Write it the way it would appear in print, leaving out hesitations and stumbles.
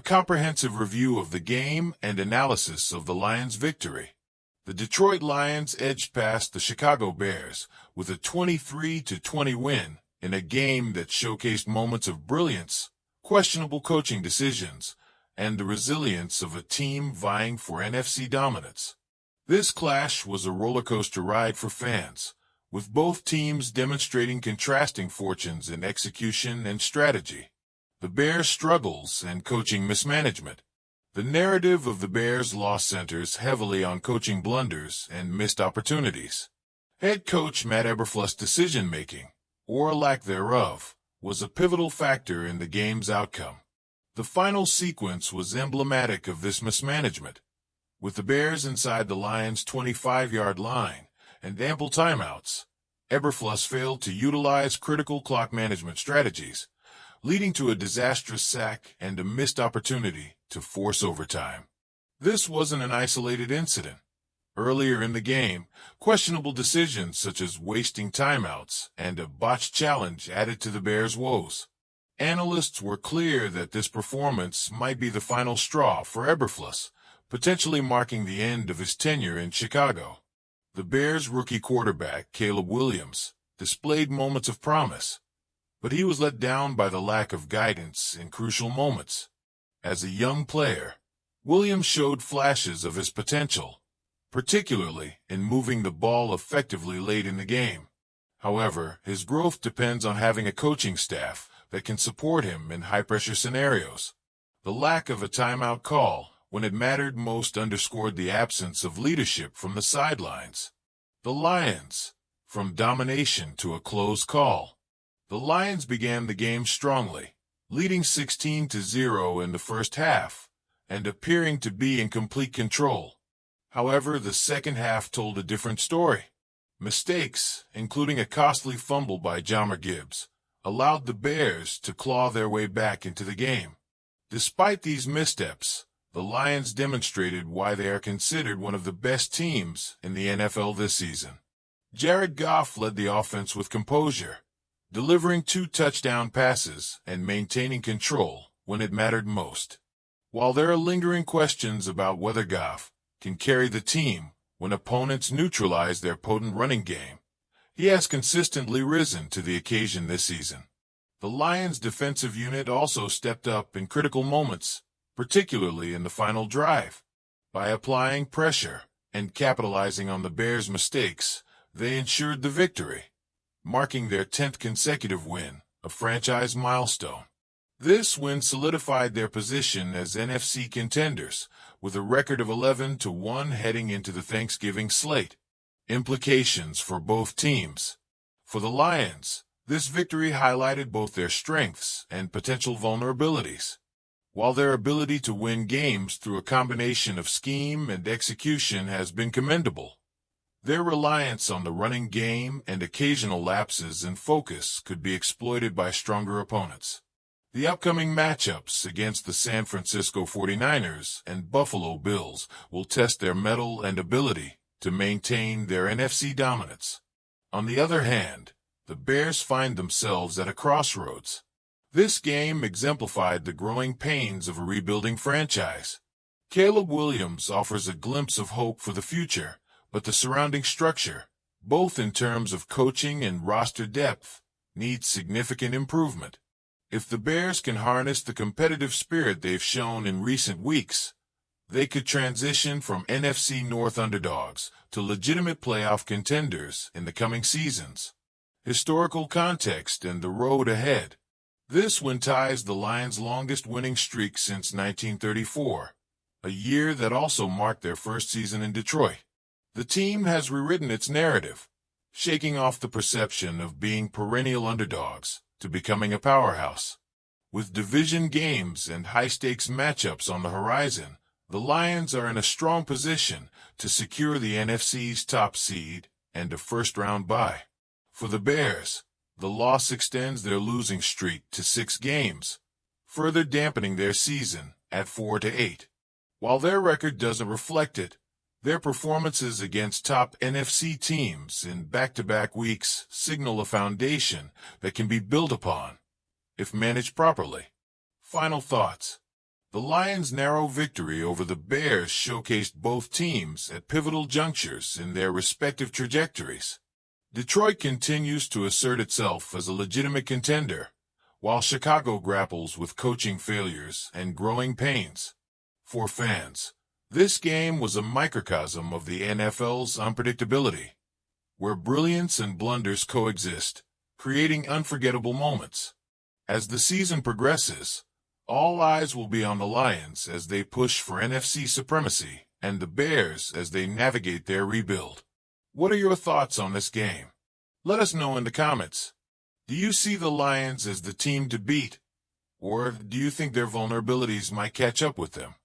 comprehensive review of the game and analysis of the Lions' victory. The Detroit Lions edged past the Chicago Bears with a 23-20 win in a game that showcased moments of brilliance, questionable coaching decisions, and the resilience of a team vying for NFC dominance. This clash was a rollercoaster ride for fans, with both teams demonstrating contrasting fortunes in execution and strategy. The Bears' struggles and coaching mismanagement. The narrative of the Bears' loss centers heavily on coaching blunders and missed opportunities. Head coach Matt Eberflus' decision-making, or lack thereof, was a pivotal factor in the game's outcome. The final sequence was emblematic of this mismanagement. With the Bears inside the Lions' 25-yard line and ample timeouts, Eberflus failed to utilize critical clock management strategies, leading to a disastrous sack and a missed opportunity to force overtime. This wasn't an isolated incident. Earlier in the game, questionable decisions such as wasting timeouts and a botched challenge added to the Bears' woes. Analysts were clear that this performance might be the final straw for Eberflus, potentially marking the end of his tenure in Chicago. The Bears' rookie quarterback, Caleb Williams, displayed moments of promise, but he was let down by the lack of guidance in crucial moments. As a young player, Williams showed flashes of his potential, particularly in moving the ball effectively late in the game. However, his growth depends on having a coaching staff that can support him in high-pressure scenarios. The lack of a timeout call when it mattered most underscored the absence of leadership from the sidelines. The Lions, from domination to a close call. The Lions began the game strongly, leading 16-0 in the first half, and appearing to be in complete control. However, the second half told a different story. Mistakes, including a costly fumble by Jahmyr Gibbs, allowed the Bears to claw their way back into the game. Despite these missteps, the Lions demonstrated why they are considered one of the best teams in the NFL this season. Jared Goff led the offense with composure, delivering 2 touchdown passes and maintaining control when it mattered most. While there are lingering questions about whether Goff can carry the team when opponents neutralize their potent running game, he has consistently risen to the occasion this season. The Lions' defensive unit also stepped up in critical moments, particularly in the final drive. By applying pressure and capitalizing on the Bears' mistakes, they ensured the victory, marking their 10th consecutive win, a franchise milestone. This win solidified their position as NFC contenders, with a record of 11-1 heading into the Thanksgiving slate. Implications for both teams. For the Lions, this victory highlighted both their strengths and potential vulnerabilities. While their ability to win games through a combination of scheme and execution has been commendable, their reliance on the running game and occasional lapses in focus could be exploited by stronger opponents. The upcoming matchups against the San Francisco 49ers and Buffalo Bills will test their mettle and ability to maintain their NFC dominance. On the other hand, the Bears find themselves at a crossroads. This game exemplified the growing pains of a rebuilding franchise. Caleb Williams offers a glimpse of hope for the future, but the surrounding structure, both in terms of coaching and roster depth, needs significant improvement. If the Bears can harness the competitive spirit they've shown in recent weeks, they could transition from NFC North underdogs to legitimate playoff contenders in the coming seasons. Historical context and the road ahead. This one ties the Lions' longest winning streak since 1934, a year that also marked their first season in Detroit. The team has rewritten its narrative, shaking off the perception of being perennial underdogs to becoming a powerhouse. With division games and high-stakes matchups on the horizon, the Lions are in a strong position to secure the NFC's top seed and a first-round bye. For the Bears, the loss extends their losing streak to 6 games, further dampening their season at 4-8. While their record doesn't reflect it, their performances against top NFC teams in back-to-back weeks signal a foundation that can be built upon, if managed properly. Final thoughts. The Lions' narrow victory over the Bears showcased both teams at pivotal junctures in their respective trajectories. Detroit continues to assert itself as a legitimate contender, while Chicago grapples with coaching failures and growing pains. For fans, this game was a microcosm of the NFL's unpredictability, where brilliance and blunders coexist, creating unforgettable moments. As the season progresses, all eyes will be on the Lions as they push for NFC supremacy and the Bears as they navigate their rebuild. What are your thoughts on this game? Let us know in the comments. Do you see the Lions as the team to beat, or do you think their vulnerabilities might catch up with them?